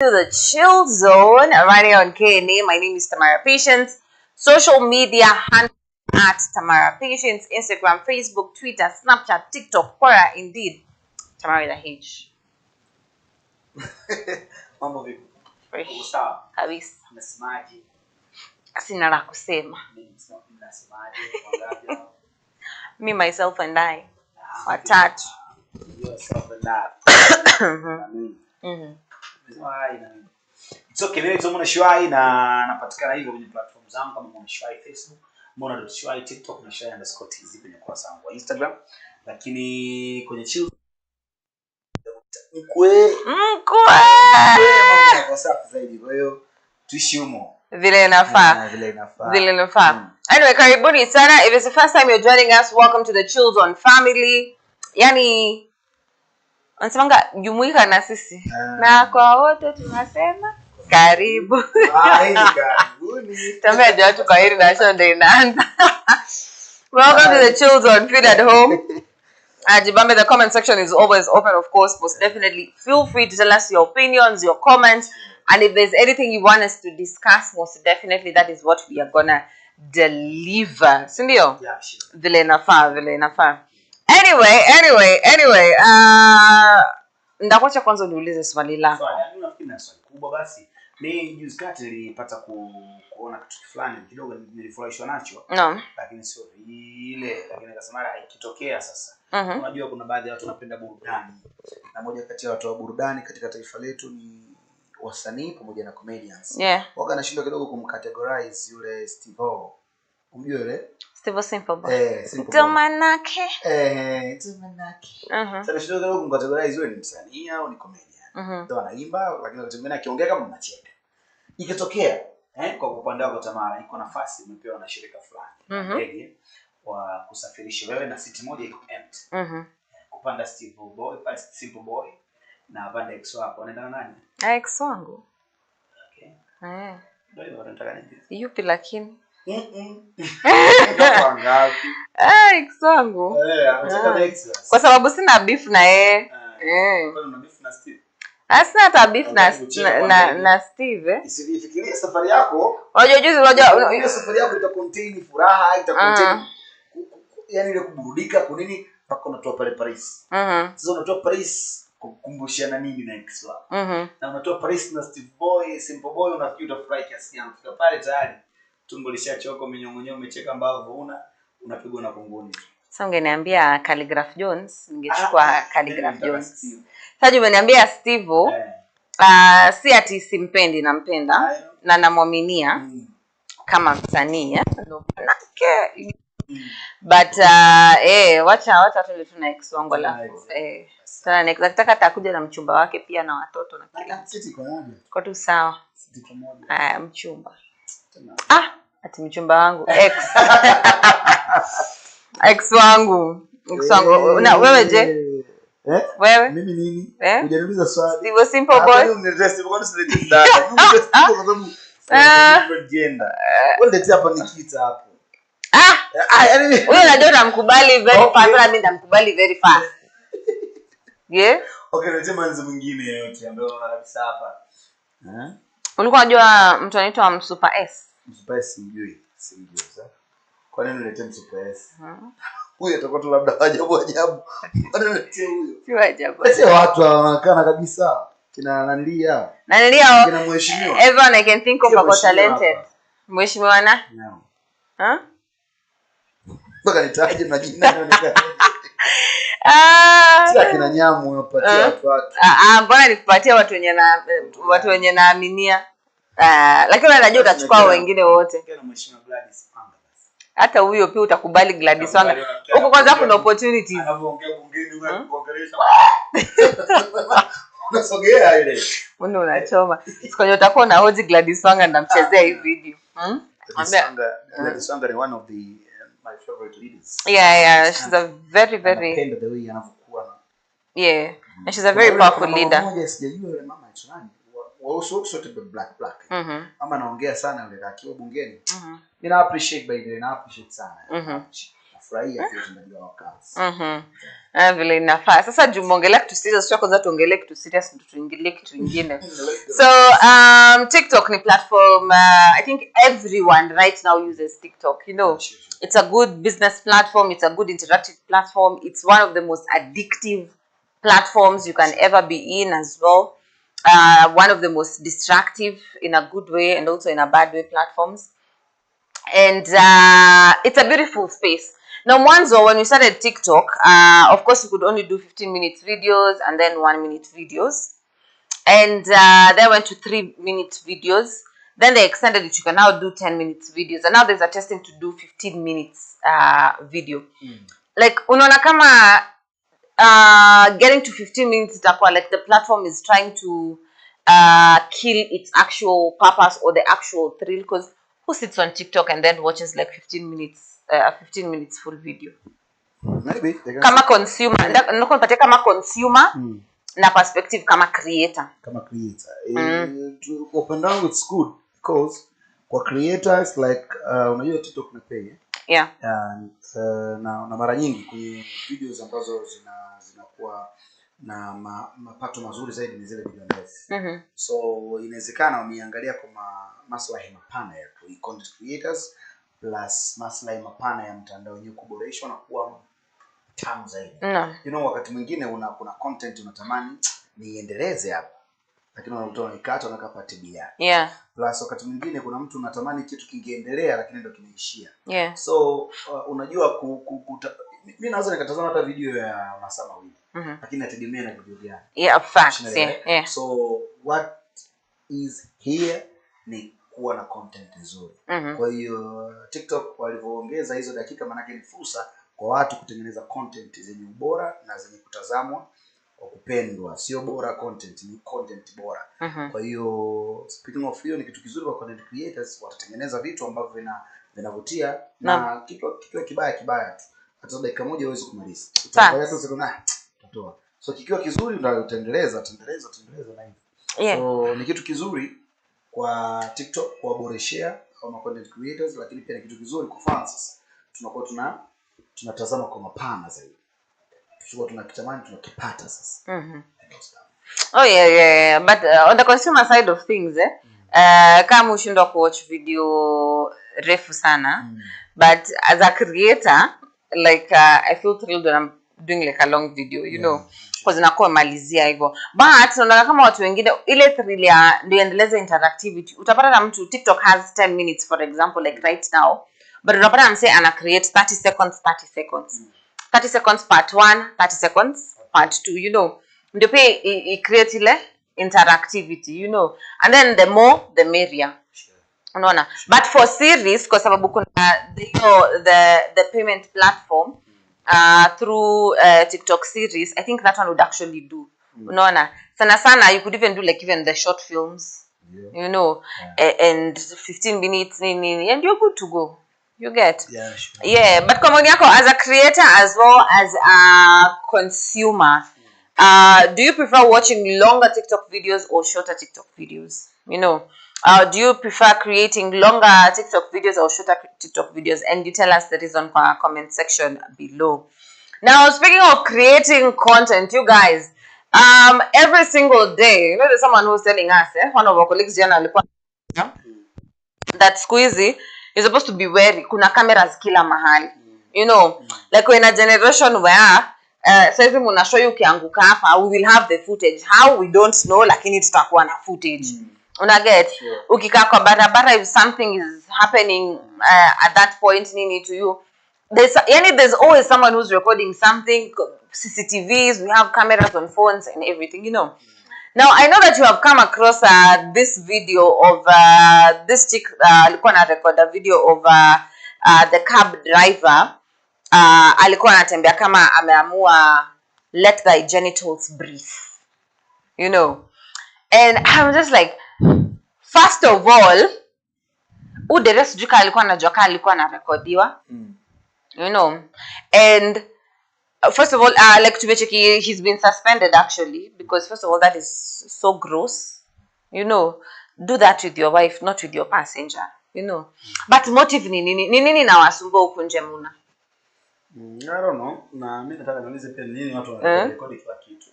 To the Chill Zone right here on KNA. My name is Tamara Patience. Social media handle at Tamara Patience, Instagram, Facebook, Twitter, Snapchat, TikTok, Quora, indeed. Tamara with a H. Mambo vipi? Fresh. Sawa. Kabisa. Unasemaje? Sina la kusema. Unasemaje? Wangapi? Me, myself and I. Watatu. Yourself and that. It's okay, mimi tumo na Shwai na napatikana hivyo kwenye platform zangu kama Mona Shwai Facebook, Mona.Shwai TikTok na Shwai_TZ kwenye kurasa yangu wa Instagram. Lakini kwenye chill mkwe mambo safi zaidi. Kwa hiyo tuishi humo. Vile inafaa. Vile inafaa. Anyway, karibuni sana. If it's the first time you're joining us, welcome to the Chill Zone family. Yani anasema jumuika na sisi. Na kwa wote tunasema karibu. Karibuni. Tambia watu kwa hili na show ndio inaanza. Welcome to the Chill Zone. Feel at home. Jibambe, the comment section is always open, of course. Most definitely feel free to tell us your opinions, your comments, and if there's anything you want us to discuss, most definitely that is what we are gonna deliver. Sindio? Yeah, sure. Vile inafaa. Anyway, ndakocha kwanza niulize swali lako. Swali, nafikiri na swali kubwa basi. Mimi juzi kati nilipata kuona kitu fulani kidogo nilifurahishwa nacho. No. Lakini sio vile, lakini nikasema haikitokea sasa. Unajua kuna baadhi ya watu wanapenda burudani. Na moja kati ya watu wa burudani katika taifa letu ni wasanii pamoja na comedians. Yeah. Waga nashindwa kidogo kumcategorize yule Steve O. Unajua yule? Steve Simple Boy. Simple Domanake. Domanake. Sasa nashindwa kidogo kumcategorize yule ni msanii au ni comedian. Ndio anaimba lakini wakati mwingine akiongea kama mnacheka. Ikitokea kwa upande wako Tamara iko nafasi umepewa na shirika fulani. Ndege wa kusafirisha wewe na siti moja iko empty. Kupanda Steve Boy, pale Simple Boy na panda ex wako. Unaenda na nani? Ex wangu. Okay. Ndio unataka nini? Yupi lakini? Ndio ngapi? Ex wangu. Unataka ex. Kwa sababu sina beef na yeye. Kwa nini una beef na Steve? Asina hata beef na Steve. Isifikirie safari yako. Unajua safari yako ita contain furaha, ita contain yani ile kuburudika kwa nini mpaka unatoa pale Paris. Sasa unatoa Paris kukumbushana nini na ex wako. Na unatoa Paris na Steve Boy, Simple Boy unafikiri utafurahi kiasi gani? Fika pale tayari tumbo lishachoka, minyongonyo umecheka mbavu unapigwa na kunguni. Sasa ungeniambia Calligraph Jones, ningechukua Calligraph Jones. Sasa umeniambia Steve, si ati simpendi, nampenda na namwaminia kama msanii, ndio manake. But wacha tuna ex wangu alafu sana nataka atakuja na mchumba wake pia na watoto na kila kitu pamoja. Kwa tu sawa. Sisi pamoja. Mchumba. Ati mchumba wangu ex wangu. Na wewe je? Wewe? Mimi nini? Hujaniuliza swali. Steve Simple Boy. Kwa nini dada? Mimi kwa gender. Wewe ndio hapa Nikita hapo. Wewe unajua unamkubali very fast na mimi namkubali very fast. Yeah? Okay, nasema nzi mwingine yote ambaye unaona kabisa hapa. Ulikuwa unajua mtu anaitwa Msuper S? Msuper S simjui sasa. Kwa nini unaleta Msuper S? Huyo atakuwa tu labda ajabu. Kwa nini unaleta huyo? Si ajabu. Sasa watu wanaonekana kabisa kina Nanilia. Kina mheshimiwa. Everyone I can think of a talented. Mheshimiwa na? No. Mpaka nitaje majina yanaonekana. Sasa kina Nyamu unapatia watu. Mbona nikupatia watu wenye naaminia. Lakini unajua utachukua wengine wote. Kina mheshimiwa Gladys Panga basi. Hata huyo pia utakubali Gladys Panga. Huko kwanza kuna opportunities. Anaongea bungeni kuongelesha. Unasogea ile. Mbona unachoma? Sikonyo utakuwa na hoji Gladys Panga ndamchezea hii video. Gladys Panga ni one of the my favorite leaders. Yeah, she's a very the way anapokuwa. Yeah, and she's a very powerful leader. Mmoja sijajua yule mama anaitwa nani. Wote black. Mama anaongea sana yule akiwa bungeni. Mimi na appreciate by the way, na appreciate sana. kufurahia pia utendaji wa kazi. Vile inafaa. Sasa jumongelea kitu serious, sio kwanza tuongelee kitu serious ndio tuingilie kitu kingine. So TikTok ni platform, I think everyone right now uses TikTok, you know. It's a good business platform, it's a good interactive platform, it's one of the most addictive platforms you can ever be in as well. One of the most distractive in a good way and also in a bad way platforms. And it's a beautiful space. Now, mwanzo, when we started TikTok, of course, you could only do 15 minutes videos and then 1 minute videos. And they went to 3 minute videos. Then they extended it. You can now do 10 minutes videos. And now there's a testing to do 15 minutes video. Like, unaona kama getting to 15 minutes, like the platform is trying to kill its actual purpose or the actual thrill, because who sits on TikTok and then watches like 15 minutes full video? Maybe Kama consumer, kama consumer na perspective kama creator. Open down, it's good because for creators like unajua TikTok na pay. Yeah. And na mara nyingi kwenye videos ambazo zinakuwa na mapato mazuri zaidi ni zile video ndefu. So inawezekana umeangalia kwa maslahi mapana ya content creators plus maslahi mapana ya mtandao wenyewe kuboreshwa na kuwa tamu zaidi. You know, wakati mwingine kuna content unatamani niendeleze hapa, lakini unakuta unaikata unakapata bila. Yeah. Plus wakati mwingine kuna mtu unatamani kitu kingeendelea lakini ndio kimeishia. Yeah. So unajua mimi naweza nikatazama hata video ya masaa mawili. Lakini nategemea na video gani. Yeah, facts. Yeah. So what is here ni kuwa na content nzuri. Kwa hiyo TikTok walivyoongeza hizo dakika, maana yake ni fursa kwa watu kutengeneza content zenye ubora na zenye kutazamwa kwa kupendwa. Sio bora content, ni content bora. Kwa hiyo speaking of hiyo, ni kitu kizuri kwa content creators, watatengeneza vitu ambavyo vinavutia na kikiwa kibaya tu hata dakika moja huwezi kumaliza. Utaangalia tu sekunde utatoa. So kikiwa kizuri utaendeleza na hivyo. Yeah. So ni kitu kizuri kwa TikTok kuwaboreshea kama content creators, lakini pia ni kitu kizuri kwa fans. Tunakuwa tunatazama kwa mapana zaidi. Tukiwa tunakitamani tunakipata sasa. Oh yeah. But on the consumer side of things, kama ushindwa kuwatch video refu sana, but as a creator, like I feel thrilled when I'm doing like a long video, you know, because inakuwa malizia hivyo. But unaona kama watu wengine ile thrill ya ndio endeleza interactivity. Utapata na mtu TikTok has 10 minutes for example, like right now, but unapata mse ana create 30 seconds 30 seconds part 1, 30 seconds part 2, you know. Ndio pia i create ile interactivity, you know, and then the more the merrier. Unaona. But for series, kwa sababu kuna the payment platform through TikTok series, I think that one would actually do. Unaona. Sana you could even do like even the short films, you know, and 15 minutes and you're good to go. You get? Yeah, sure. Yeah, but kwa maoni yako as a creator as well as a consumer, do you prefer watching longer TikTok videos or shorter TikTok videos? You know, do you prefer creating longer TikTok videos or shorter TikTok videos? And you tell us the reason in our comment section below. Now, speaking of creating content, you guys, every single day, you know, there's someone who's telling us, one of our colleagues, Jana, that squeezy is supposed to be wary. Kuna cameras kila mahali. You know, like we're in a generation where says muna show you ukianguka hapa, we will have the footage. How we don't know, lakini tutakuwa na footage. Una get? Ukikaa kwa barabara, if something is happening at that point nini to you, there's always someone who's recording something. CCTVs, we have cameras on phones and everything, you know. Now, I know that you have come across this video of this chick, alikuwa na record a video of the cab driver. Alikuwa anatembea kama ameamua let thy genitals breathe. You know. And I'm just like, first of all, udere sijui alikuwa anajua alikuwa anarekodiwa. You know. And first of all, like tumecheki, he's been suspended actually, because first of all, that is so gross. You know, do that with your wife, not with your passenger. You know, but motive ni nini na wasumbua huko nje muna. I don't know. Na mimi nataka niulize pia nini watu wanarekodi kila kitu.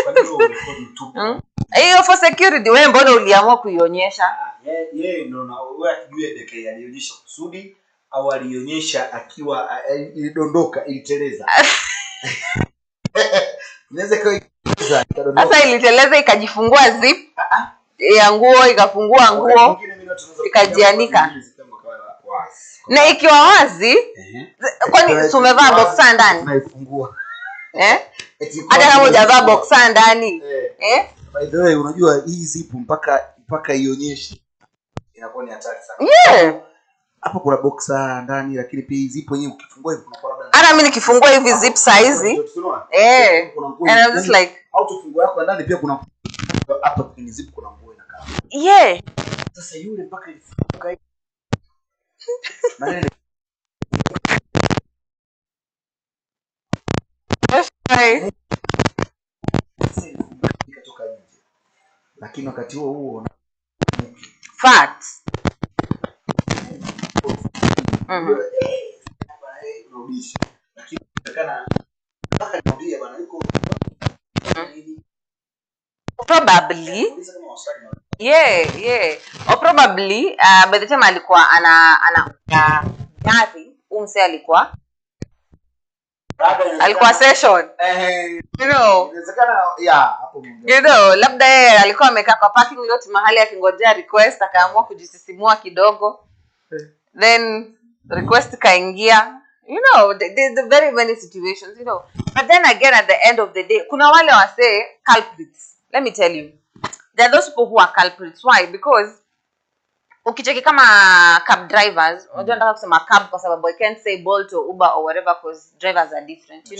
Kwa nini urekodi tu? Hiyo for security wewe mbona uliamua kuionyesha? Yeye ndio na wewe akijue deke alionyesha kusudi au alionyesha akiwa ilidondoka iliteleza. Inaweza kuiza sasa iliteleza ikajifungua zip ya nguo ikafungua nguo ikajianika. Na ikiwa wazi kwani umevaa boxer ndani? Tunaifungua. Hata kama hujavaa boxer ndani. By the way, unajua hii zipu mpaka ionyeshe inakuwa ni hatari sana. Hapo kuna boxer ndani lakini pia zipo yenyewe ukifungua hivi kuna labda. Hata mimi nikifungua hivi zip size. And I'm just like autofungua yako ndani pia kuna hapa kwenye zip kuna nguo inakaa. Sasa yule mpaka ilifunga hivi. Lakini wakati huo fat lakini kana mpaka niambia bwana yuko probably or probably by the time alikuwa ana gari umse alikuwa session inawezekana hapo labda yeye alikuwa amekaa kwa parking lot mahali akingojea request akaamua kujisisimua kidogo then request kaingia the very many situations but then again at the end of the day kuna wale wase culprits. Let me tell you, there are those people who are culprits. Why? Because ukicheki kama cab drivers, unajua nataka kusema cab kwa sababu I can't say Bolt or Uber or whatever because drivers are different,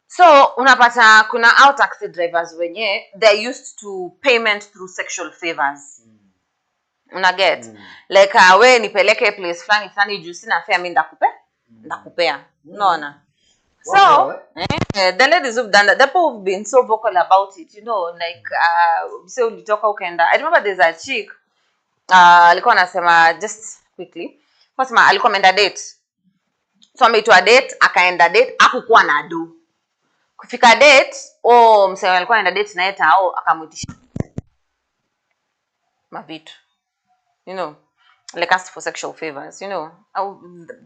So unapata kuna out taxi drivers wenye they're used to payment through sexual favors. Unaget? Like we nipeleke place fulani juu sina fare mimi ndakupea. Unaona? So, the ladies who've done that, the people who've been so vocal about it, like say ulitoka ukaenda. I remember there's a chick alikuwa anasema just quickly. Anasema alikuwa ameenda date. So ameitwa date, akaenda date, hakukuwa na do. Kufika date, msee alikuwa anaenda date na yeye akamuitisha mavitu. Like ask for sexual favors,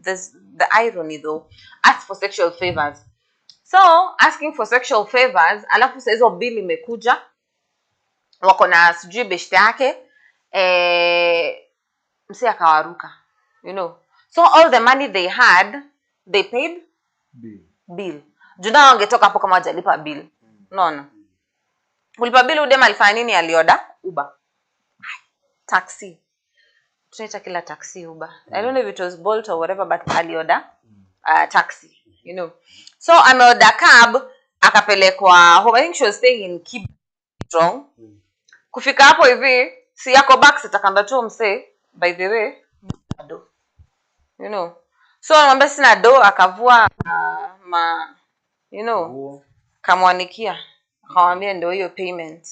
there's the irony though. Ask for sexual favors. So asking for sexual favors, alafu sasa hizo bill imekuja wako na sijui beshte yake msi akawaruka, so all the money they had they paid bill. Juna wangetoka hapo kama hajalipa bill. Unaona? Kulipa bill udema alifanya nini? Alioda Uber, taxi. Tunaita kila taxi Uber. I don't know if it was Bolt or whatever, but alioda taxi, So ameoda cab akapelekwa home. I think she was staying in Kida. Kufika hapo hivi si yako back atakamba tu mse by the way do. So anamwambia sina do, akavua kamwanikia. Akamwambia ndio hiyo payment.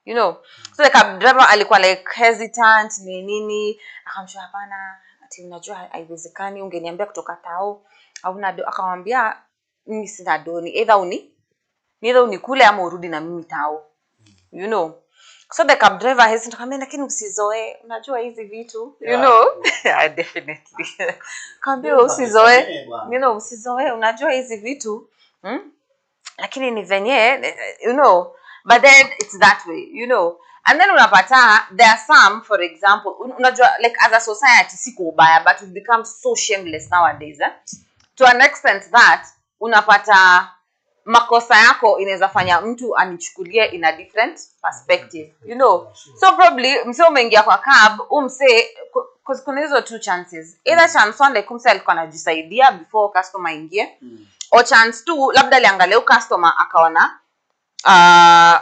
So the cab driver alikuwa like hesitant nini akamshoa hapana ati unajua haiwezekani ungeniambia kutoka tao au na do. Akamwambia mimi sina do, ni either unikule ama urudi na mimi tao. So the cab driver hesitant akamwambia lakini usizoe, unajua hizi vitu definitely akamwambia usizoe, usizoe, unajua hizi vitu lakini ni venye but then it's that way, and then unapata there are some, for example, unajua like as a society siko ubaya but we've become so shameless nowadays to an extent that unapata makosa yako inaweza fanya mtu anichukulie in a different perspective, so probably mse umeingia kwa cab because kuna hizo two chances, either chance one like mse alikuwa anajisaidia before customer ingie, or chance two labda aliangalia customer akaona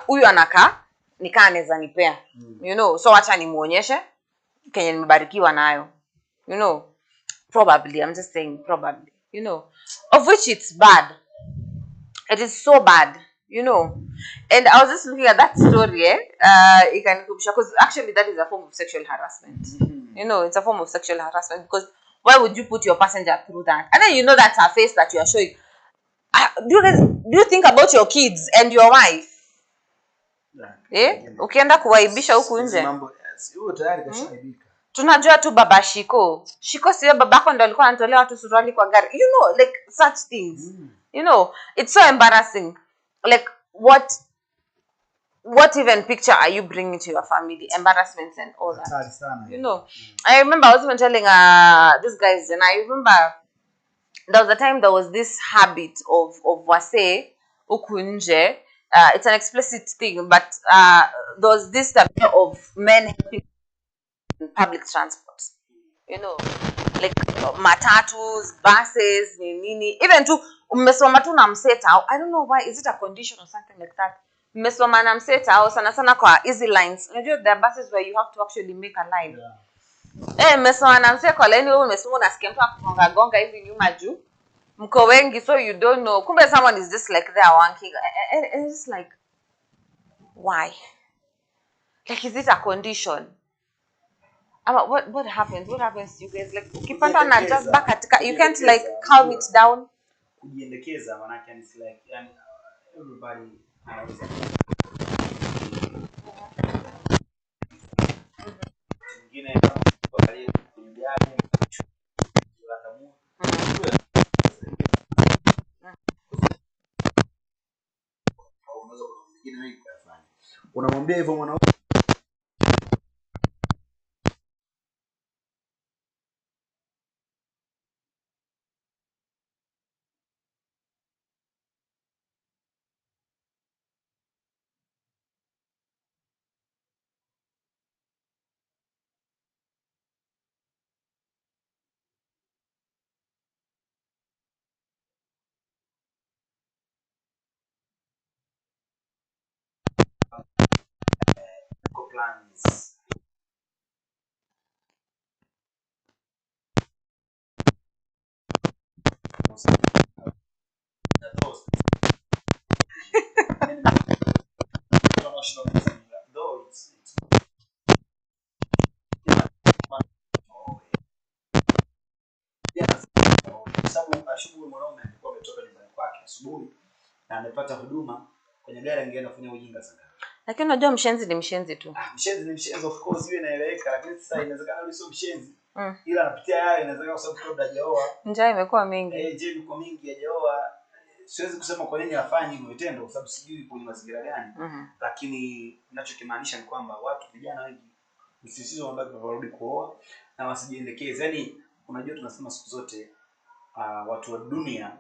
huyu anakaa nikaa anaweza nipea, so acha nimuonyeshe kenye nimebarikiwa nayo, probably, I'm just saying probably, of which it's bad. It is so bad, and I was just looking at that story because actually that is a form of sexual harassment. It's a form of sexual harassment because why would you put your passenger through that? And then you know that's her face that you are showing. Do you think about your kids and your wife? Ukienda kuwaibisha huku nje. Tunajua tu baba Shiko sio babako ndo alikuwa anatolea watu suruali kwa gari, you know, like such things. You know, it's so embarrassing. Like what even picture are you bringing to your family? Embarrassments and all that. You know, I remember I was even telling these guys, and I remember there was a time there was this habit of wase ukunje. It's an explicit thing, but there was this type of men helping in public transport. You know, like matatus, buses, nini, even to mmesoma tu na mseta. I don't know why, is it a condition or something like that? Mmesoma na mseta au sana sana kwa easy lines. You know, there are buses where you have to actually make a line. Mmesoma na mseta kwa line, wewe mmesoma unasikia mtu akugonga gonga hivi nyuma juu. Mko wengi, so you don't know. Kumbe someone is just like there wanking, and it's just like, why? Like, is it a condition? What happens? What happens to you guys? Like, ukipata na just back at, you can't like calm it down. Kujiendekeza manake it's like yani everybody anaweza mwingine kuangalia kwenye gari unamwambia hivyo mwanaume plans. Shughuli mwanaume alikuwa ametoka nyumbani kwake asubuhi na amepata huduma kwenye gari, angeenda kufanya ujinga sana. Lakini unajua mshenzi ni mshenzi tu. Mshenzi ni mshenzi, of course, hiyo inaeleweka, lakini sasa inawezekana yule sio mshenzi. Ila anapitia hayo, inawezekana kwa sababu kabla hajaoa njaa imekuwa mingi. Njaa imekuwa mingi, hajaoa. Siwezi kusema kwa nini afanye hivyo vitendo kwa sababu sijui kwenye mazingira gani. Lakini ninachokimaanisha ni kwamba watu vijana wengi msisitizo ambao tunarudi kuoa na wasijiendekeze. Yaani unajua tunasema siku zote watu wa dunia,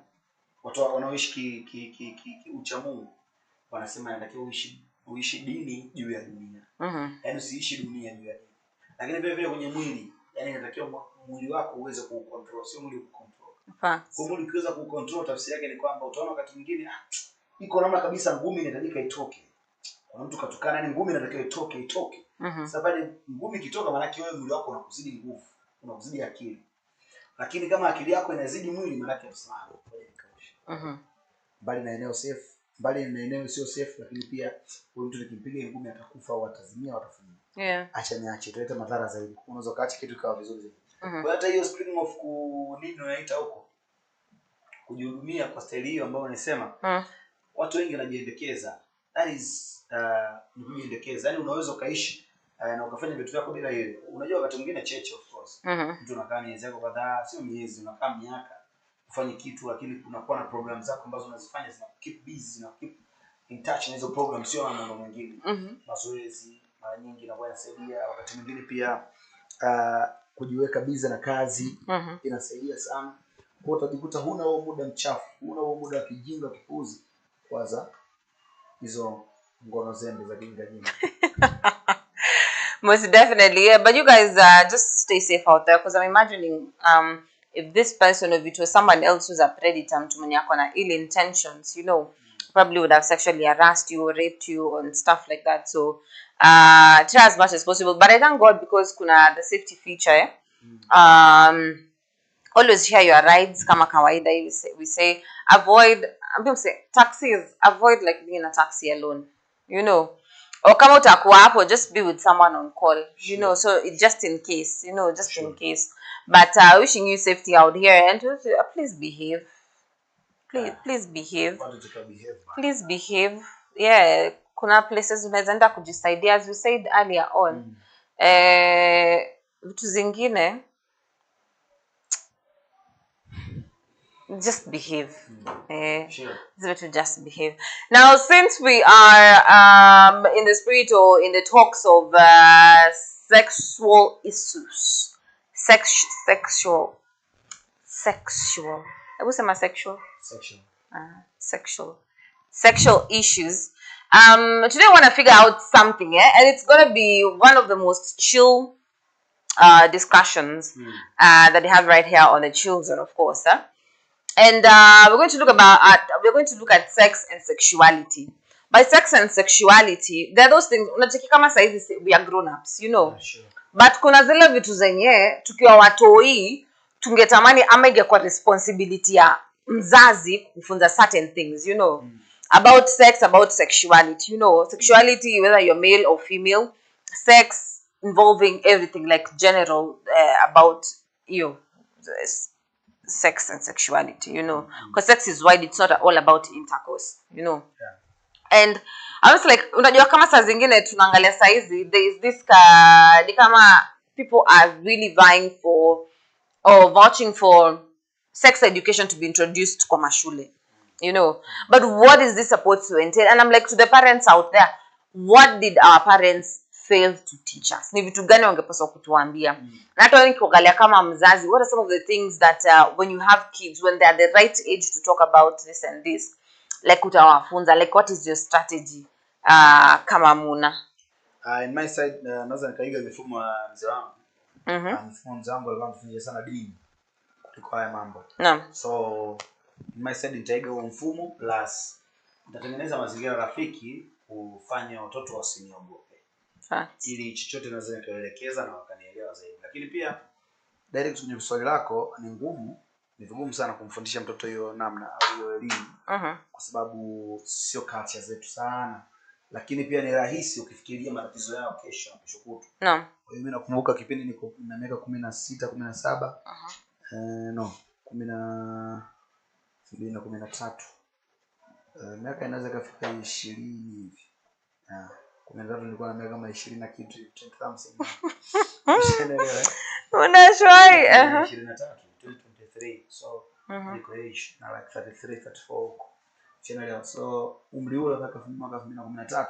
watu wanaoishi ucha Mungu wanasema inatakiwa uishi dini juu ya dunia. Yaani usiishi dunia juu ya dini. Lakini vile vile kwenye mwili, yaani inatakiwa mwili wako uweze kucontrol, sio mwili kucontrol. Kwa mwili ukiweza kucontrol, tafsiri yake ni kwamba utaona wakati mwingine iko namna kabisa ngumi inahitajika itoke. Kuna mtu katukana, yani ngumi inatakiwa itoke. Sasa pale ngumi ikitoka maana yake wewe mwili wako unakuzidi nguvu, unakuzidi akili. Lakini kama akili yako inazidi mwili maana yake usawa. Bali na eneo safe, bali na eneo sio safe, lakini pia huyo mtu nikimpiga ngumi atakufa au atazimia au atafanya. Acha niache, tuleta madhara zaidi. Unaweza kaacha kitu kikawa vizuri zaidi. Kwa hata hiyo spring of nini unaita huko, kujihudumia kwa staili hiyo ambayo unasema, watu wengi wanajiendekeza. That is kujiendekeza. Yaani unaweza ukaishi na ukafanya vitu vyako bila hiyo. Unajua wakati mwingine cheche, of course. Mtu unakaa miezi yako kadhaa, sio miezi, unakaa miaka ufanye kitu, lakini unakuwa na programs zako ambazo unazifanya zina keep busy, zina keep in touch na hizo programs, sio mambo mengine. Mazoezi mara nyingi inakuwa inasaidia, wakati mwingine pia kujiweka busy na kazi inasaidia sana. Kwa utajikuta huna huo muda mchafu, huna huo muda wa kijinga kipuzi kwanza hizo ngono zembe za kijinga. Most definitely, yeah. But you guys just stay safe out there, because I'm imagining if this person, if it was someone else who's a predator, mtu mwenye ako na ill intentions, you know, probably would have sexually harassed you, raped you, and stuff like that. So try as much as possible. But I thank God because kuna the safety feature. Always share your rides kama kawaida. We say avoid, I'm going to say taxis, avoid like being in a taxi alone, you know. Or kama utakuwa hapo, just be with someone on call, you know, so it just in case, you know, just in case. But wishing you safety out here, and please behave. Please behave. Please behave. Yeah, kuna places unaweza enda kujisaidia, as you said earlier on. Vitu zingine, just behave. Just behave. Now, since we are in the spirit or in the talks of sexual issues, sexual. I was saying sexual issues. Today I want to figure out something, and it's gonna be one of the most chill discussions that they have right here on the chill zone, of course. And we're going to look at sex and sexuality. By sex and sexuality, there are those things unacheki kama saizi we are grown ups, you know. Sure. But kuna zile vitu zenye tukiwa watoi tungetamani ama ingekuwa responsibility ya mzazi kufunza certain things, you know. About sex, about sexuality, you know. Sexuality, whether you're male or female, sex involving everything, like general about you, sex and sexuality, you know, because sex is wide, it's not all about intercourse, you know. And I was like, unajua kama saa zingine tunaangalia saizi, there is this ni kama people are really vying for or vouching for sex education to be introduced kwa mashule, you know. But what is this supposed to entail? And I'm like, to the parents out there, what did our parents fail to teach us? Ni vitu gani wangepaswa kutuambia? Na hata nikiangalia kama mzazi, what are some of the things that when you have kids, when they are the right age to talk about this and this, like utawafunza, like what is your strategy kama Muna? In my side, naweza nikaiga mifumo wa mzee wangu. Mfumo mzee wangu alikuwa anafundisha sana dini kuliko haya mambo. So in my side nitaiga huo mfumo, plus nitatengeneza mazingira rafiki kufanya watoto wasiniogope. Ili chochote naweza nikaelekeza na wakanielewa zaidi. Lakini pia direct kwenye swali lako, ni vigumu sana kumfundisha mtoto hiyo namna au hiyo elimu. Kwa sababu sio culture zetu sana. Lakini pia ni rahisi ukifikiria matatizo yao kesho kutu. Kwa hiyo mimi nakumbuka kipindi niko na miaka 16, 17. 13. Miaka inaweza kufika 20 hivi. 13 nilikuwa na miaka kama 20 na kitu, 20 something. Unashwai 23, 23. So niko age na like 33, 34. So umri ule mwaka 2013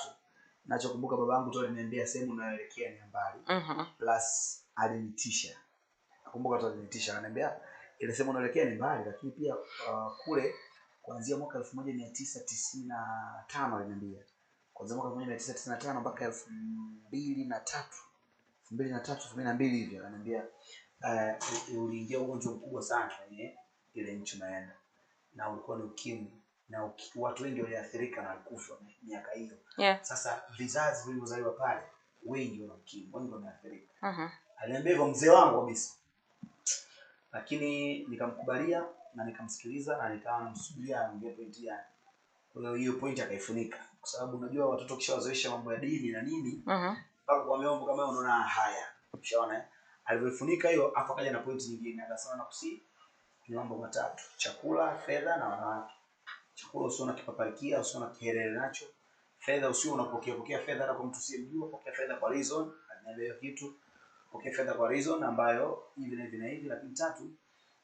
nachokumbuka babangu tu aliniambia sehemu unayoelekea ni mbali. Plus alinitisha. Nakumbuka tu alinitisha, ananiambia ile sehemu unayoelekea ni mbali, lakini pia kule kuanzia mwaka 1995 aliniambia. Kuanzia mwaka 1995 mpaka 2003, 2002 hivi ananiambia uliingia ugonjwa mkubwa sana kwenye ile nchi unaenda. Na ulikuwa ni ukimwi. Na watu wengi waliathirika na kufa miaka hiyo. Sasa vizazi vilivyozaliwa pale wengi wana ukimwi, wengi wameathirika. Aliniambia hivyo mzee wangu kabisa. Lakini nikamkubalia na nikamsikiliza na nikawa namsubiria aongee point yake. Kwa hiyo point akaifunika, kwa sababu unajua watoto kishawazoesha mambo ya dini na nini, mpaka kwa mambo kama unaona haya. Ushaona alivyofunika hiyo, afa kaja na point nyingine akasema na kusi ni mambo matatu: chakula, fedha na wanawake. Chakula usio na kipaparikia, usio na kiherere nacho. Fedha usio unapokea fedha hata kwa mtu usiyemjua, pokea fedha kwa reason, anaelewa kitu. Pokea fedha kwa reason ambayo hivi na hivi. Lakini tatu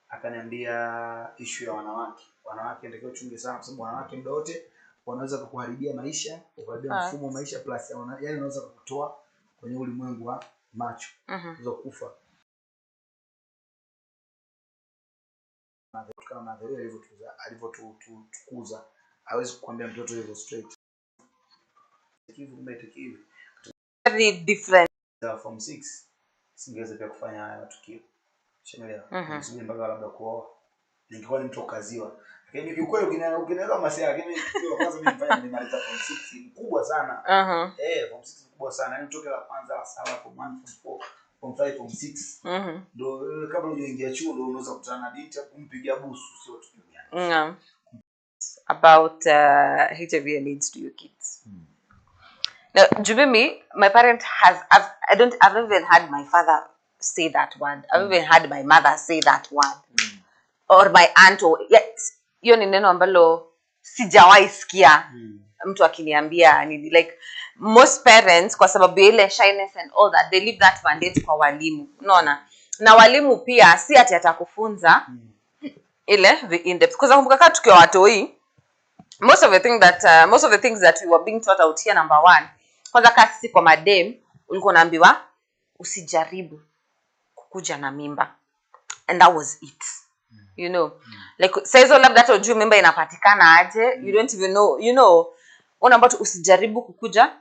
akaniambia issue ya wanawake. Wanawake ndio chunge sana, kwa sababu wanawake muda wote wanaweza kukuharibia maisha, kukuharibia mfumo wa maisha, plus yani wanaweza kukutoa kwenye ulimwengu wa macho. Unaweza kufa. Kama madhara alivyotukuza, hawezi kukwambia mtoto hivyo straight. Kivu umetekivi very different form 6 singeweza pia kufanya haya matukio. Unaelewa? Nisije mpaka labda kuoa. Ningekuwa ni mtu ukaziwa. Lakini kiukweli ukinaweza masia, lakini kitu kwanza mimi nifanya nimaliza form 6 mkubwa sana. Form 6 mkubwa sana. Yaani kutoka la kwanza la 7 form 1 form 4 form 5 form 6. Ndio kabla hujaingia chuo ndio unaweza kukutana na binti kumpigia busu, sio tu about HIV and AIDS to your kids. Now, Jubimi, my parent I've never even had my father say that word. I've even had my mother say that word. Or my aunt, or yes, hiyo ni neno ambalo sijawahi sikia mtu akiniambia nini. Like most parents, kwa sababu ile shyness and all that, they leave that mandate kwa walimu, unaona. Na walimu pia si ati atakufunza ile in depth, kwa sababu kaka tukiwa watoi, most of the things that we were being taught out here, number one, kwanza kasi kwa madem ulikuwa unaambiwa usijaribu kukuja na mimba, and that was it. You know, like saizo labda hata ujue mimba inapatikana aje, you don't even know, you know, unaambia usijaribu kukuja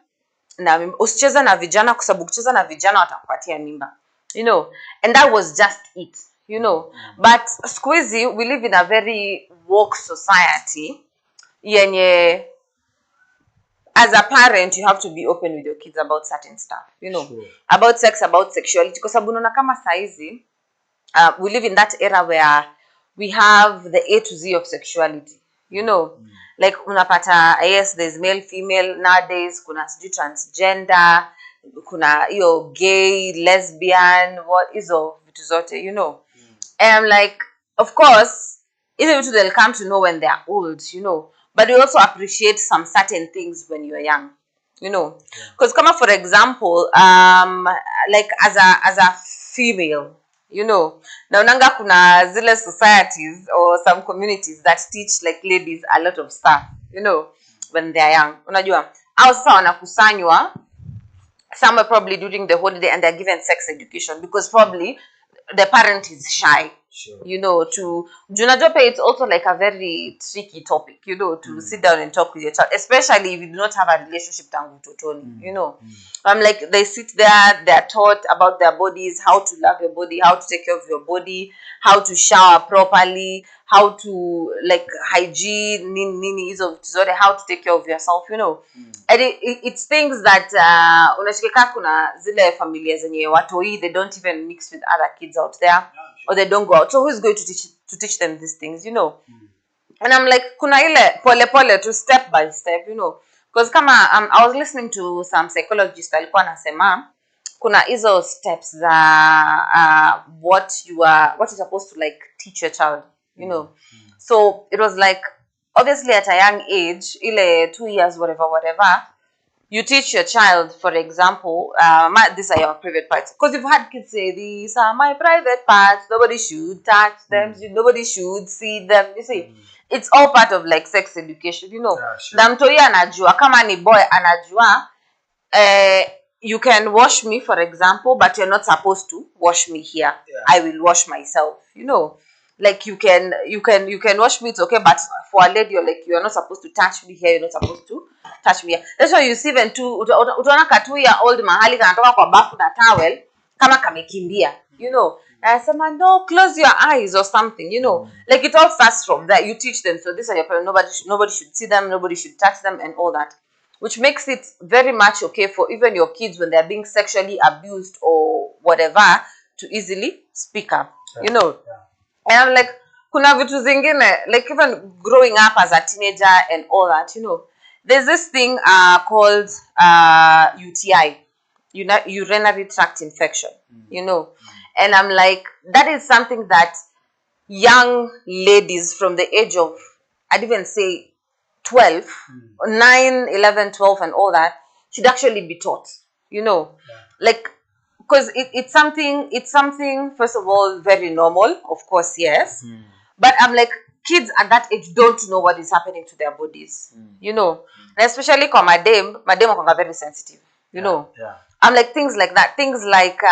na mimba, usicheza na vijana kwa sababu kucheza na vijana watakupatia mimba, you know, and that was just it, you know. But squeezy, we live in a very woke society yenye as a parent you have to be open with your kids about certain stuff, you know, about sex, about sexuality, kwa sababu unaona kama saizi we live in that era where we have the A to Z of sexuality, you know. Like unapata, yes, there's male, female nowadays, kuna sijui transgender, kuna hiyo gay, lesbian, what hizo vitu zote, you know. And I'm like, of course, hizo vitu they'll come to know when they're old, you know. But we also appreciate some certain things when you're young, you know. Because come for example, like as a female, you know, naonanga kuna zile societies or some communities that teach like ladies a lot of stuff, you know, when they are young. Unajua, au sasa wanakusanywa somewhere probably during the holiday and they're given sex education because probably the parent is shy. You know, to Junajope, it's also like a very tricky topic, you know, to sit down and talk with your child, especially if you do not have a relationship tangu utotoni, you know. I'm like, they sit there, they're taught about their bodies, how to love your body, how to take care of your body, how to shower properly, how to like hygiene, nini hizo vitu zote, how to take care of yourself, you know. And it's things that unashikika kuna zile familia zenye watoi, they don't even mix with other kids out there, or they don't go out. So who's going to teach them these things, you know? And I'm like, kuna ile pole pole to step by step, you know. Because kama I was listening to some psychologist alikuwa anasema kuna hizo steps za what you're supposed to like teach your child, you know. So it was like, obviously at a young age, ile 2 years, whatever, you teach your child, for example, these are your private parts. Because you've had kids say, these are my private parts, nobody should touch them, nobody should see them. You see, it's all part of like sex education, you know. Na mtoi anajua, kama ni boy anajua, you can wash me, for example, but you're not supposed to wash me here. I will wash myself, you know. Like you can wash me, it's okay, but for a lady you're not supposed to touch me here, you're not supposed to touch me here. That's why you see even utaona ka 2-year-old mahali kanatoka kwa bafu na towel kama kamekimbia, you know. Nasema no, close your eyes or something, you know. Like it all starts from there. You teach them, so these are your parents, nobody should see them, nobody should touch them and all that, which makes it very much okay for even your kids when they're being sexually abused or whatever to easily speak up, you know. And I'm like, kuna vitu zingine, like even growing up as a teenager and all that, you know, there's this thing called UTI, urinary tract infection, you know. And I'm like, that is something that young ladies from the age of, I'd even say 12, 9, 11, 12 and all that should actually be taught, you know. Like, because it's something first of all very normal, of course, yes, but I'm like, kids at that age don't know what is happening to their bodies, you know. And especially kwa madem are very sensitive, you know. I'm like, things like that, things like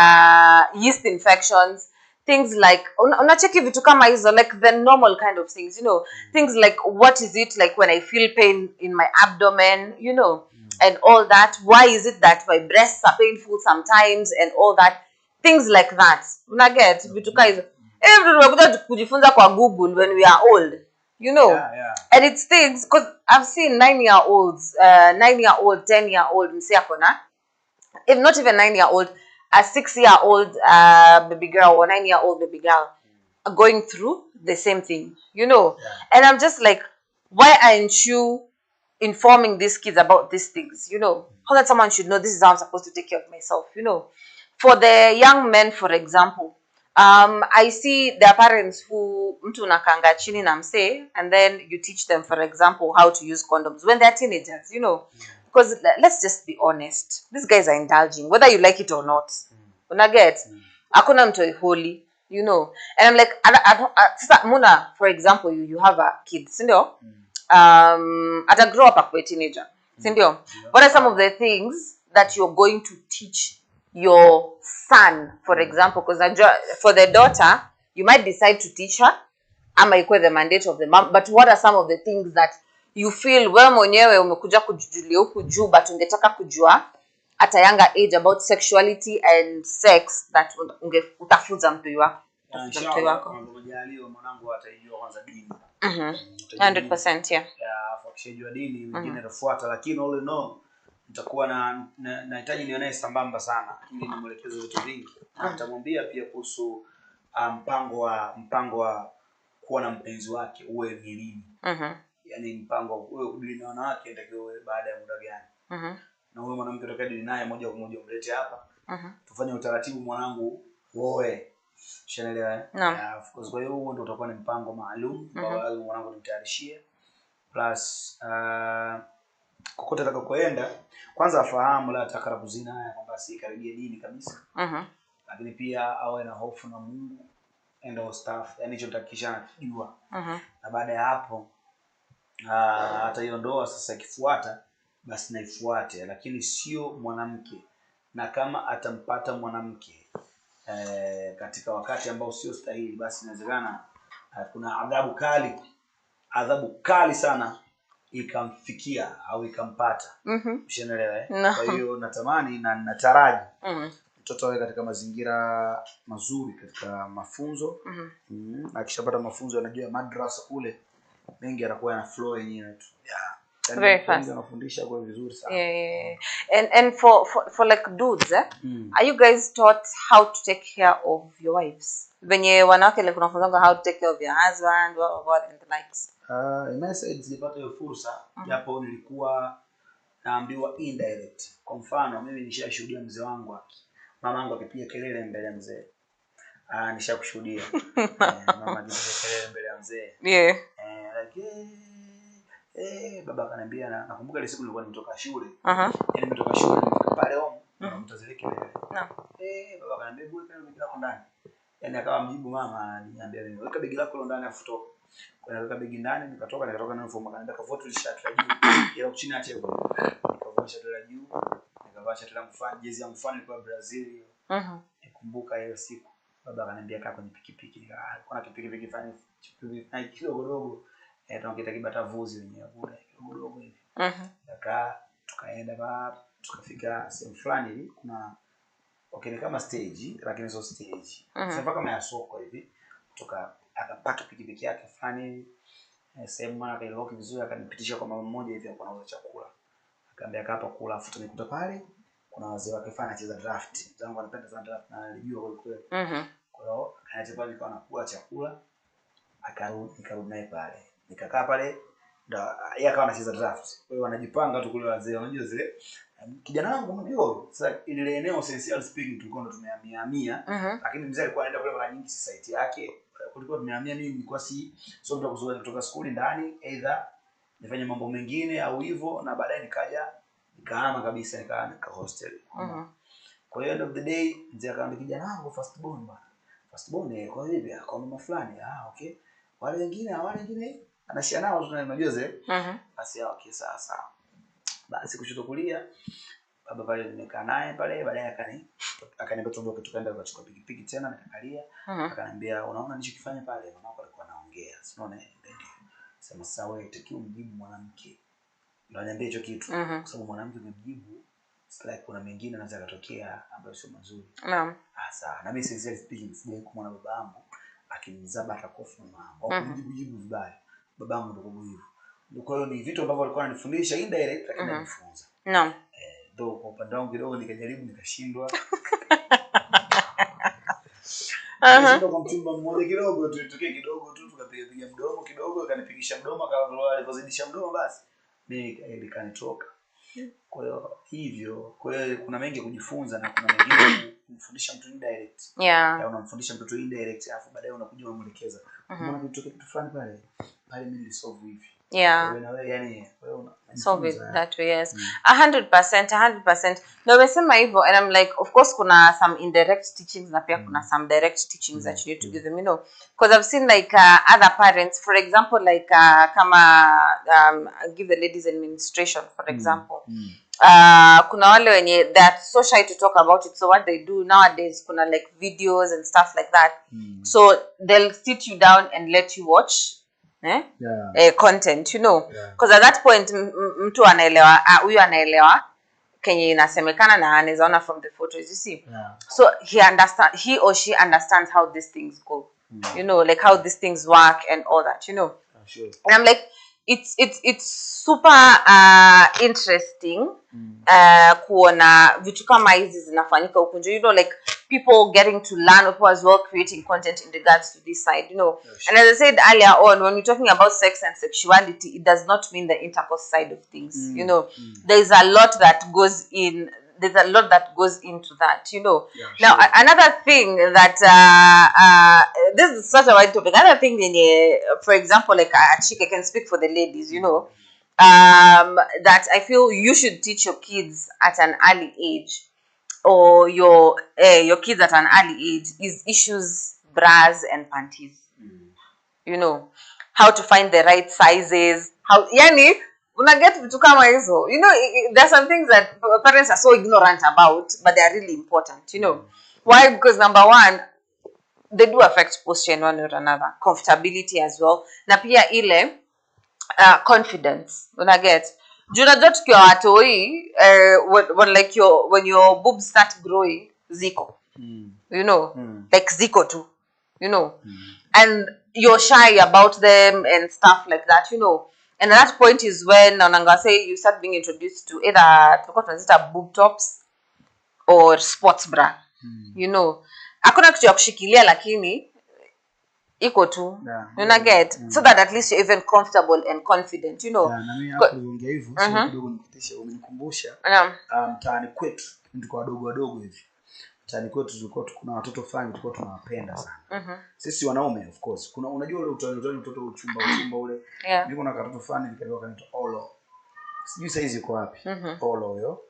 yeast infections, things like unacheki vitu kama hizo, like the normal kind of things, you know. Things like, what is it like when I feel pain in my abdomen, you know, and all that. Why is it that my breasts are painful sometimes and all that, things like that. Unaget vitu kama hizo everyone kujifunza kwa Google when we are old, you know. And it's things, because I've seen 9-year-olds 9-year-old 10-year-old msi akona, if not even 9-year-old, a 6-year-old baby girl or 9-year-old baby girl going through the same thing, you know. And I'm just like, why aren't you informing these kids about these things, you know, how that someone should know this is how I'm supposed to take care of myself, you know. For the young men, for example, I see their parents who mtu unakanga chini na mse, and then you teach them, for example, how to use condoms when they're teenagers, you know, because let's just be honest, these guys are indulging whether you like it or not. Unaget, hakuna mtu holy, you know. And I'm like, sasa Muna, for example, you have a kid, sindio? Ata grow up a teenager, sindio? What are some of the things that you're going to teach your son, for example? Because for the daughter, you might decide to teach her, ama ikuwe the mandate of the mom, but what are some of the things that you feel wewe mwenyewe umekuja kujulia huku juu but ungetaka kujua at a younger age about sexuality and sex that utafunza mtu wako? Mwanangu ataijua kwanza dini. 100%, yeah. Akishajua dini mwingine anafuata, lakini all in all nitakuwa nahitaji nione sambamba sana ili nimwelekeze vitu vingi. Nitamwambia pia kuhusu mpango wa kuwa na mpenzi wake uwe ni lini. Yaani mpango uwe kudili na wanawake inatakiwa baada ya muda gani. Na huyo mwanamke utakadili naye moja kwa moja umlete hapa. Tufanye utaratibu mwanangu woe. Unaelewa? Of course, kwa hiyo huo ndio utakuwa ni mpango maalum ambao mwanangu nimtayarishie. Plus kokote atakapoenda kwanza afahamu la atakara kuzina haya kwamba si karibia dini kabisa. Lakini pia awe na hofu na Mungu and all stuff, yani hicho tutakishana kujua. Na baada ya hapo hata hiyo ndoa sasa ikifuata basi naifuate, lakini sio mwanamke. Na kama atampata mwanamke katika wakati ambao sio stahili, basi inawezekana kuna adhabu kali sana ikamfikia au ikampata. Ushaelewa? Kwa hiyo natamani na nataraji mtoto awe katika mazingira mazuri katika mafunzo. Akishapata mafunzo anajua madrasa kule mengi anakuwa na flow yenyewe tu. Very fast. Anafundisha kwa vizuri sana. And for like dudes, are you guys taught how to take care of your wives? Venye wanawake like unafunzwa how to take care of your husband, what and the likes. Message nilipata hiyo fursa japo nilikuwa naambiwa indirect. Kwa mfano mimi nishashuhudia mzee wangu mamangu akipiga kelele mbele ya mzee. Nishakushuhudia. Mama akipiga kelele mbele ya mzee. Baba akaniambia, nakumbuka ile siku nilikuwa nimetoka shule. Yaani nimetoka shule pale home mtazile kelele. Baba akaniambia bure kana begi lako ndani. Yaani akawa mjibu mama aliniambia mimi, weka begi lako ndani afu toka. Kwa hiyo weka begi ndani nikatoka na uniform akaniambia kavoto shati la juu. Ila chini ache hivyo. Nikavaa shati la juu, nikavaa shati la mfano, jezi ya mfano ilikuwa Brazil hiyo. Nikumbuka hiyo siku. Baba akaniambia kaa kwenye pikipiki. Kuna pikipiki fani kidogo tunakiita kibata vuzi wenyewe kule kidogo hivi. Tukaenda baba tukafika sehemu fulani hivi kuna ni kama stage lakini sio stage. Sasa kama ya soko hivi akapaki pikipiki yake fulani sehemu mwana kailoki vizuri akanipitisha kwa mama mmoja hivi anauza chakula. Akaambia hapa kula afu tumekuta pale kuna wazee wake fanya cheza draft. Zangu anapenda sana draft na alijua kwa kweli. Kwa hiyo anachapa nikawa nakula chakula nikarudi naye pale. Nikakaa pale yeye akawa anacheza draft. Kwa hiyo wanajipanga tu kule wazee unajua zile kijana wangu unajua sasa ile eneo essential speaking tulikuwa tumehamia lakini mzee alikuwa anaenda kule mara nyingi site yake kulikuwa tumehamia mimi nilikuwa sio mtu kuzoea kutoka shule ndani either nifanye mambo mengine au hivyo na baadaye nikahama kabisa nika hostel. Kwa hiyo end of the day mzee akaambia kijana wangu first born kwa hiyo kwa mama fulani okay wale wengine anashia nao tunajua zile basi okay sasa basi kushoto kulia baba pale nimekaa naye pale baadaye akaniambia tuondoke tukaenda tukachukua pikipiki tena nikakalia akaniambia unaona nilichokifanya pale mama alikuwa anaongea unaona ndio sema sasa wewe takiwa mjibu mwanamke ndio ananiambia hicho kitu kwa sababu mwanamke ukimjibu like kuna mengine anaweza kutokea ambayo sio mazuri. Sasa na mimi sincerely speaking sijai kumwona babangu akinizaba atakofu mama au kujibu vibaya babangu ndio kwa hivyo. Kwa hiyo ni vitu ambavyo alikuwa ananifundisha indirect lakini anifunza. Ndio kwa upande wangu kidogo nikajaribu nikashindwa. Ndio kwa mtumba mmoja kidogo tutokee kidogo tu tukapiga mdomo kidogo akanipigisha mdomo akawa alipozidisha mdomo basi mimi likanitoka. Kwa hiyo kuna mengi kujifunza na kuna mengine kumfundisha mtu indirect. Yeah. Unamfundisha mtoto indirect alafu baadaye unakuja unamwelekeza. Unaona kitu fulani pale mimi nisolve hivi. Yeah. Wewe yani wewe solve it that way, yes. 100%. No, umesema hivyo, and I'm like, of course kuna some indirect teachings na pia kuna some direct teachings that you need to give them, you know, because I've seen like other parents, for example, like kama I'll give the ladies administration, for example. Kuna wale wenye that so shy to talk about it, so what they do nowadays, kuna like videos and stuff like that. So they'll sit you down and let you watch content, you know, because at that point mtu anaelewa, huyu anaelewa kenye inasemekana na anaweza ona from the photos, you see. So he or she understands how these things go, you know, like how these things work and all that, you know. Sure. And I'm like, it's super interesting kuona vitu kama hizi zinafanyika huko nje, you know, like people getting to learn, people as well creating content in regards to this side, you know. And as I said earlier on, when we're talking about sex and sexuality, it does not mean the intercourse side of things, you know. There's a lot that goes into that, you know. Now, another thing that this is such a wide topic. Another thing, for example, like a chick, I can speak for the ladies, you know, that I feel you should teach your kids at an early age, or your kids at an early age, is issues, bras and panties. You know, how to find the right sizes, how yani una get vitu kama hizo, you know. There are some things that parents are so ignorant about, but they are really important, you know. Why? Because number one, they do affect posture in one or another, comfortability as well, na pia ile confidence, una get. Unajua tukiwa watoi, when your boobs start growing, ziko, you know, like ziko too, you know, and you're shy about them and stuff like that, you know. And at that point is when say you start being introduced to either boob tops or sports bra, you know. Hakuna kitu ya kushikilia lakini iko tu, una get, so that at least you're even comfortable and confident, you know. Na mimi hapo niongea hivyo sio kidogo nikitisha, umenikumbusha mtaani kwetu ndiko wadogo hivi. Mtaani kwetu tulikuwa kuna watoto fulani tulikuwa tunawapenda sana. Sisi wanaume of course. Kuna unajua ule utani mtoto uchumba ule. Niko na katoto fulani nikaelewa kanaitwa Olo. Sijui saizi yuko wapi. Olo huyo.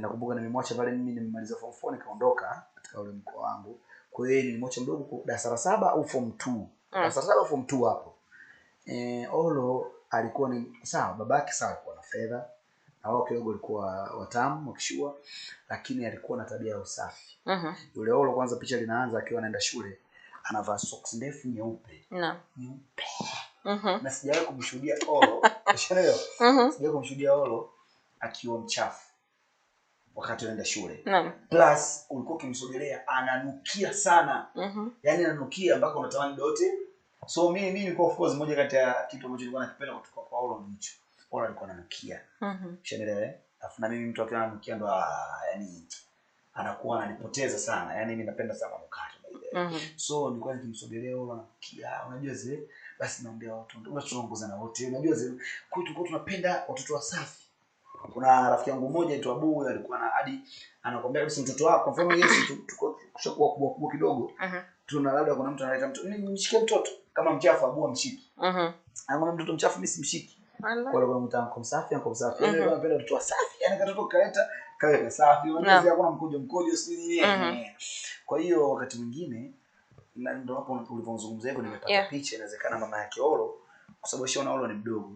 Nakumbuka nimemwacha pale mimi nimemaliza form 4 nikaondoka katika ule mkoa wangu. Kwa hiyo nilimwacha mdogo kwa darasa la 7 au form 2. Darasa la 7 au form 2 hapo. Olo alikuwa ni sawa, babake sawa alikuwa na fedha. Na wao kidogo walikuwa watamu wakishua, lakini alikuwa na tabia ya usafi. Yule Olo kwanza picha linaanza akiwa anaenda shule, anavaa socks ndefu nyeupe. Nyeupe. Na sijawahi kumshuhudia Olo, ushaelewa? Sijawahi kumshuhudia Olo akiwa mchafu wakati anaenda shule. Plus ulikuwa ukimsogelea ananukia sana. Yaani ananukia mpaka unatamani dote. So mimi nilikuwa of course moja kati ya kitu ambacho nilikuwa nakipenda kutoka kwa Olo nicho. Olo alikuwa ananukia. Ushaelewa? Alafu na mimi mtu akiwa ananukia ndo yani anakuwa ananipoteza sana. Yaani mimi napenda sana mkato by the So nilikuwa nikimsogelea Olo ananukia. Unajua zile basi naambia watu ndio tunaongozana wote. Unajua zile kwetu tunapenda watoto wasafi. Kuna rafiki yangu mmoja aitwa Abu alikuwa na hadi anakuambia kabisa mtoto wako kwa mfano Yesu tuko kushakuwa kubwa kidogo. Tuna labda kuna mtu analeta mtoto mshike mtoto kama mchafu Abu amshiki. Anaomba mtoto mchafu mimi simshiki. Kwa hiyo mtango msafi anko msafi. Yeye anapenda mtoto safi, yani katoto kaleta kawe safi. Unajua hakuna mkojo si nini. Kwa hiyo wakati mwingine na ndio hapo ulipozungumzia hivyo nimepata picha inawezekana mama yake Olo kwa sababu Shona Olo ni mdogo.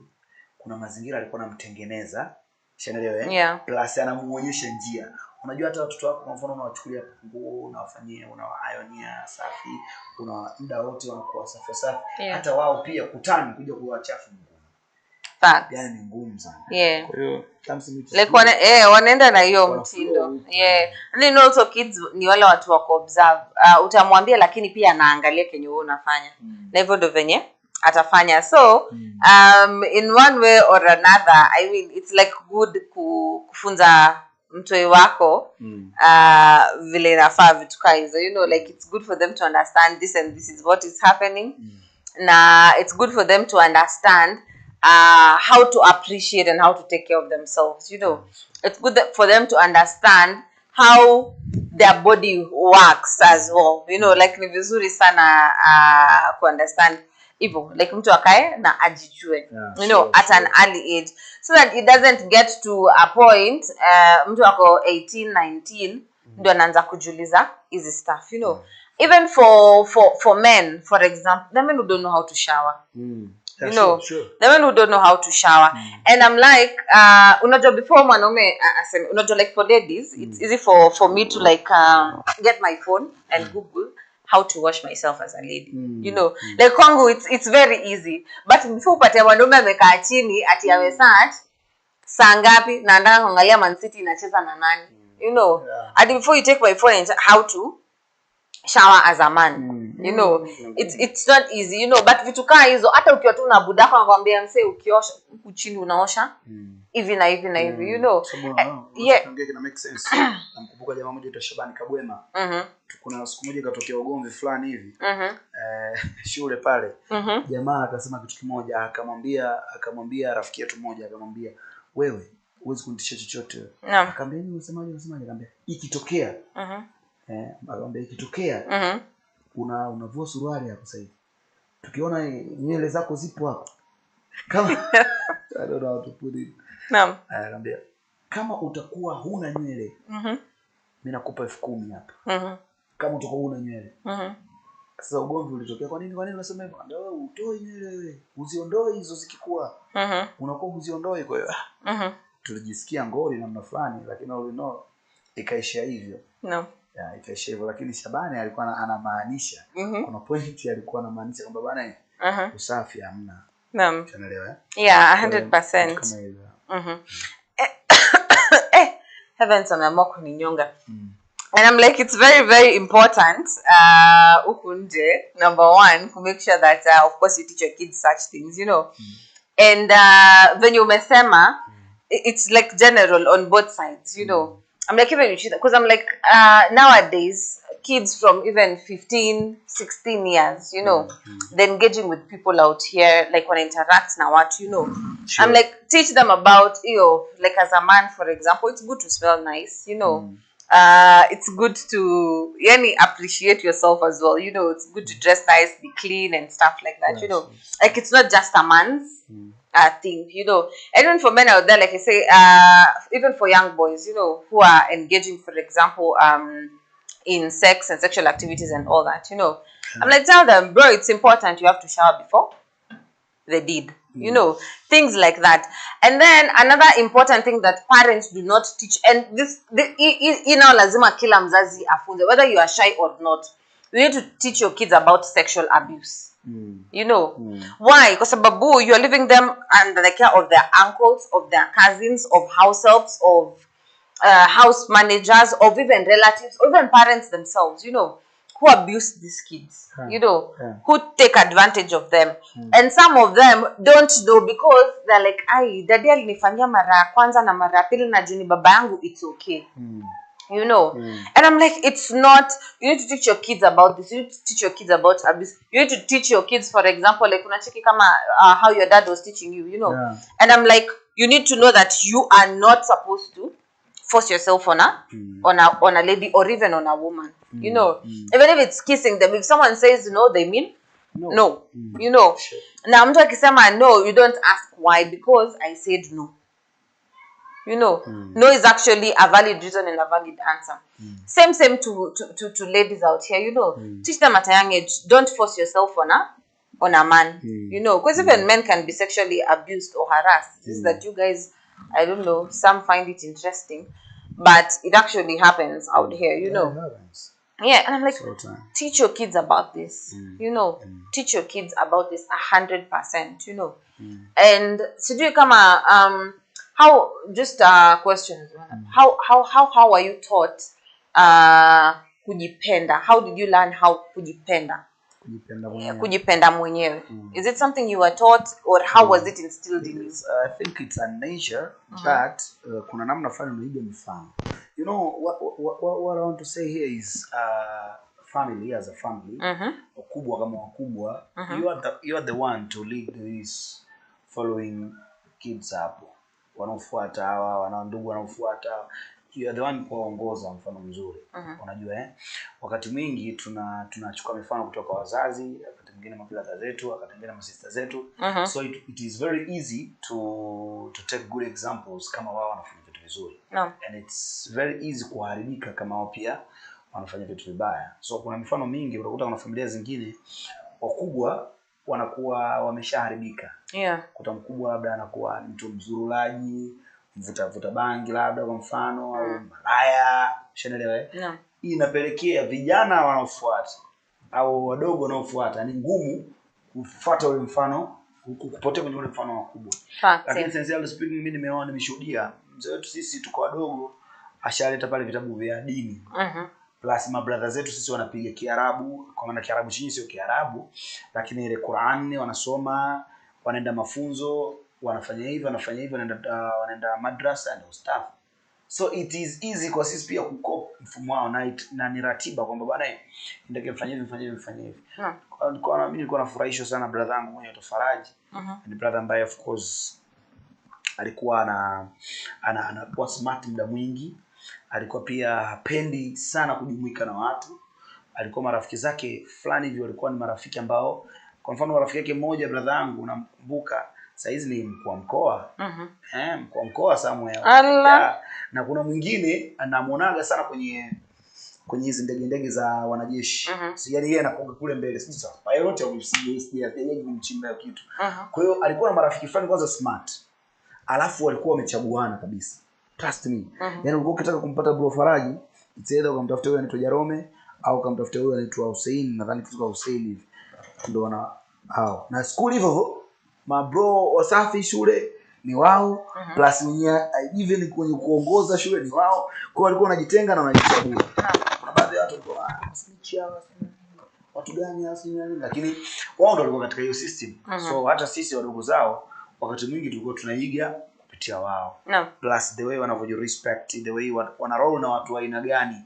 Kuna mazingira alikuwa anamtengeneza. Shanelewa plus anamuonyesha njia. Unajua hata watoto wako kwa mfano unawachukulia nguo, unawafanyia, unawaayonia safi, una muda wote wanakuwa safi. Hata wao pia kutani kuja kuwa chafu ngumu. Facts. Yani ngumu sana. Kwa hiyo like wanaenda na hiyo mtindo. And then also kids ni wale watu wa observe. Utamwambia lakini pia anaangalia kenye wewe unafanya. Na hivyo ndio venye atafanya. So in one way or another, I mean it's like good kufunza mtoi wako vile inafaa vitu kama hizo, you know, like it's good for them to understand this and this is what is happening. Na it's good for them to understand how to appreciate and how to take care of themselves. You know, it's good for them to understand how their body works as well. You know, like ni vizuri sana ku understand hivyo, like mtu akae na ajijue, you know, at an early age, so that it doesn't get to a point mtu ako 18 19 ndio anaanza kujuliza hizi stuff, you know. Even for men, for example, the men who don't know how to shower. You know, the men who don't know how to shower. And I'm like, unajua before mwanaume aseme, unajua like for ladies, it's easy for me to like get my phone and Google how to wash myself as a lady. You know, like kwangu it's very easy. But before upate mwanaume amekaa chini ati amesearch saa ngapi na nataka kuangalia Man City inacheza na nani. You know, and before you take my phone and how to shower as a man, you know, it's not easy, you know. But vitu kaa hizo hata ukiwa tu na budako anakuambia mse ukiosha huku chini unaosha hivi na hivi na hivi, you know. Yeah, ina make sense. Namkumbuka jamaa mmoja aitwa Shabani Kabwema. Kuna siku moja katokea ugomvi fulani hivi shule pale. Jamaa akasema kitu kimoja, akamwambia rafiki yetu mmoja, akamwambia wewe huwezi kunitisha chochote. Akamwambia nini unasemaje? Akamwambia ikitokea akamwambia ikitokea unavua suruali hapo sasa hivi, tukiona nywele zako zipo hapo kama I don't know how to put it. Akamwambia kama utakuwa huna nywele mimi nakupa 10,000 hapa. Kama utakuwa huna nywele. Sasa ugomvi ulitokea, kwa nini unasema hivyo? Ndio utoe nywele wewe, uziondoe hizo zikikuwa. Unakuwa uziondoe. Kwa hiyo tulijisikia ngori namna fulani, lakini all in all ikaishia hivyo. Yeah, ikaishia hivyo, lakini Shabani alikuwa anamaanisha kuna point alikuwa anamaanisha kwamba bana usafi hamna. Unaelewa? Yeah, 100%. Kama hivyo. Heavens ameamua kuninyonga. And I'm like, it's very, very important, ukunje, number one, to make sure that, of course, you teach your kids such things, you know. And when you mesema, it's like general on both sides, you know. I'm like, even because I'm like, nowadays, kids from even 15, 16 years, you know, they're engaging with people out here, like when interact now, what, you know. I'm like, teach them about, you know, like as a man, for example, it's good to smell nice, you know. It's good to appreciate yourself as well, you know. It's good to dress nice, be clean and stuff like that, you know. Like it's not just a man's thing, you know. And even for men out there, like I say, even for young boys, you know, who are engaging, for example, in sex and sexual activities and all that, you know. I'm like, tell them, bro, it's important you have to shower before the deed, you know, things like that. And then another important thing that parents do not teach, and this lazima kila mzazi afunze, whether you are shy or not, you need to teach your kids about sexual abuse. You know why? Because sababu you are leaving them under the care of their uncles, of their cousins, of house helps, of house managers, of even relatives, or even parents themselves, you know, who abuse these kids, you know, who take advantage of them. And some of them don't know because they're like, ai, daddy alinifanyia mara ya kwanza na mara ya pili na juni baba yangu, it's okay. You know, and I'm like, it's not, you need to teach your kids about this, you need to teach your kids about abuse, you need to teach your kids, for example, like unacheki kama how your dad was teaching you, you know. And I'm like, you need to know that you are not supposed to force yourself on a lady or even on a woman, you know. Even if it's kissing them, if someone says no, they mean no. You know. Now mtu akisema no, you don't ask why, because I said no. You know, no is actually a valid reason and a valid answer. Same to ladies out here, you know. Teach them at a young age. Don't force yourself on a man, you know, because even men can be sexually abused or harassed. This is that you guys, I don't know, some find it interesting, but it actually happens out here, you know. Yeah, and I'm like, teach your kids about this, you know. Teach your kids about this 100%, you know. And sijui kama how, just questions, how are you taught kujipenda? How did you learn how kujipenda? Kujipenda mwenyewe. Is it something you were taught, or how was it instilled in you? I think it's a nature, but kuna namna fulani unaiga mfano. You know, what I want to say here is family, as a family, wakubwa kama wakubwa, you are the one to lead this following kids hapo wanaofuata hawa wana ndugu wanaofuata, you are the one kuongoza mfano mzuri. Unajua wakati mwingi tunachukua mifano kutoka wazazi, wakati mwingine mabradha zetu, wakati mwingine masista zetu. So it is very easy to take good examples kama wao wanafanya vitu vizuri. And it's very easy kuharibika kama wao pia wanafanya vitu vibaya. So kuna mifano mingi utakuta kuna familia zingine wakubwa wanakuwa wameshaharibika. Kuta mkubwa labda anakuwa mtu mzurulaji, mvuta bangi labda kwa mfano au malaya, unaelewa hii inapelekea vijana wanaofuata au wadogo wanaofuata ni ngumu kufuata ule mfano, kupotea kwenye ule mfano wakubwa. Lakini sincerely speaking mimi nimeshuhudia mzee wetu sisi tuko wadogo ashaleta pale vitabu vya dini. Plus my brothers zetu sisi wanapiga Kiarabu, kwa maana Kiarabu chini sio Kiarabu, lakini ile Qur'ani wanasoma, wanaenda mafunzo, wanafanya hivi, wanaenda madrasa na stuff. So it is easy kwa sisi pia kukopa mfumo wao na ni ratiba kwamba bwana ndio mfanye hivi. Kwa mimi nilikuwa nafurahishwa sana brother yangu mwenye Tofaraji. Ni brother ambaye of course alikuwa anakuwa smart muda mwingi. Alikuwa pia hapendi sana kujumuika na watu. Alikuwa marafiki zake fulani hivyo walikuwa ni marafiki ambao, kwa mfano rafiki yake mmoja brother yangu namkumbuka saizi ni mkuu wa mkoa. Mkuu wa mkoa somewhere. Na kuna mwingine anamuonaga sana kwenye hizo ndege za wanajeshi. So yani yeye anakuwa kule mbele sasa. Pilot au yeye ni mchimba kitu. Kwa hiyo alikuwa na marafiki fulani kwanza smart. Alafu walikuwa wamechaguana kabisa. Trust me. Yaani ulikuwa ukitaka kumpata bro Faraji, itaweza ukamtafuta yule anaitwa Jarome au ukamtafuta yule anaitwa Hussein, nadhani kutoka Hussein hivi. Ndio wana hao. Na school hivyo mabro wasafi shule ni wao, plus wenyewe even kwenye kuongoza shule ni wao. Kwa hiyo walikuwa wanajitenga na wanajichagua. Na baadhi ya watu walikuwa watu gani asini, lakini wao ndio walikuwa katika hiyo system. So hata sisi wadogo zao wakati mwingi tulikuwa tunaiga kupitia wao. Plus the way wanavyo respect, the way wana roll na watu wa aina gani.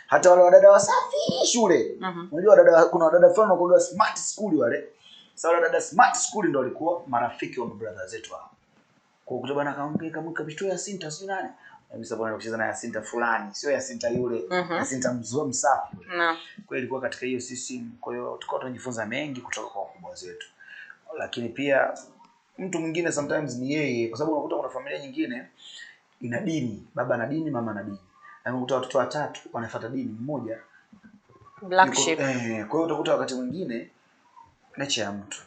Hata wale wadada wasafi shule. Unajua wadada, kuna wadada fulani wako smart school wale. Sasa wale wadada smart school ndio walikuwa marafiki wa brother zetu hao. Kwa kutoba na kaongea kama kapito ya Sinta sio nani. Mimi sasa bwana kucheza na ya Sinta fulani, sio ya Sinta yule, ya Sinta msafi. Kwa ilikuwa katika hiyo sisi, kwa hiyo tulikuwa tunajifunza mengi kutoka kwa wakubwa zetu. Lakini pia mtu mwingine sometimes ni yeye, kwa sababu unakuta kuna familia nyingine ina dini, baba na dini, mama na dini. Na unakuta watoto watatu wanafuata dini mmoja, black sheep. Kwa hiyo utakuta wakati mwingine nature ya mtu.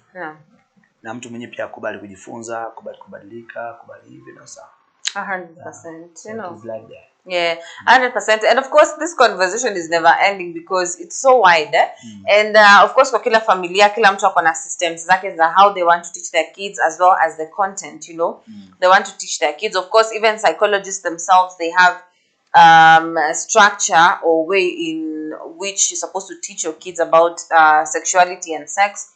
Na mtu mwenyewe pia akubali kujifunza, akubali kubadilika, akubali hivi na sawa. 100%, you know. It's like that. Yeah, 100%. And of course, this conversation is never ending because it's so wide. And of course, kwa kila familia, kila mtu akona systems zake za how they want to teach their kids as well as the content, you know. They want to teach their kids. Of course, even psychologists themselves, they have a structure or way in which you're supposed to teach your kids about sexuality and sex.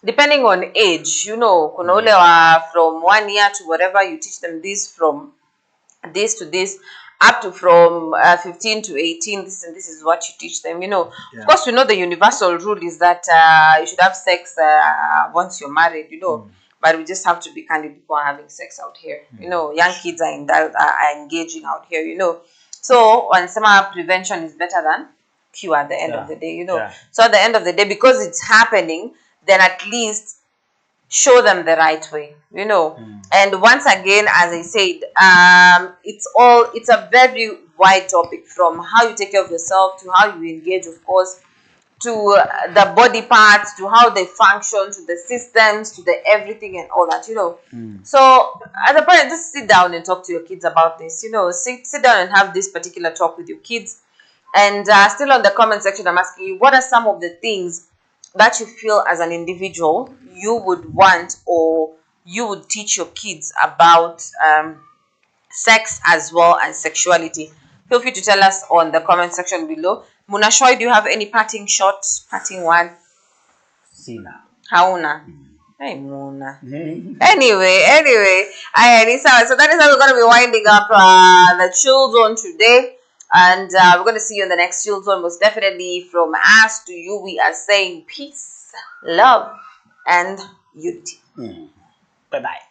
Depending on age, you know, kuna ule wa from 1 year to whatever, you teach them this from this to this, up to from 15 to 18, this and this is what you teach them, you know. Of course, we know the universal rule is that you should have sex once you're married, you know. But we just have to be candid, people are having sex out here. You know, young kids are engaging out here, you know. So, when some prevention is better than cure at the end of the day, you know. So, at the end of the day, because it's happening, then at least show them the right way, you know. And once again, as I said, it's a very wide topic, from how you take care of yourself to how you engage, of course, to the body parts, to how they function, to the systems, to the everything and all that, you know. So as a parent, just sit down and talk to your kids about this, you know. Sit down and have this particular talk with your kids. And still on the comment section, I'm asking you, what are some of the things that you feel as an individual you would want or you would teach your kids about sex as well as sexuality? Feel free to tell us on the comment section below. Munashoi, do you have any parting shot, parting word? Sina. Hauna. Hey, Muna. Anyway. So that is how we're going to be winding up the Chill Zone today. And we're going to see you in the next Chill Zone. Most definitely, from us to you, we are saying peace, love, and unity. Bye-bye.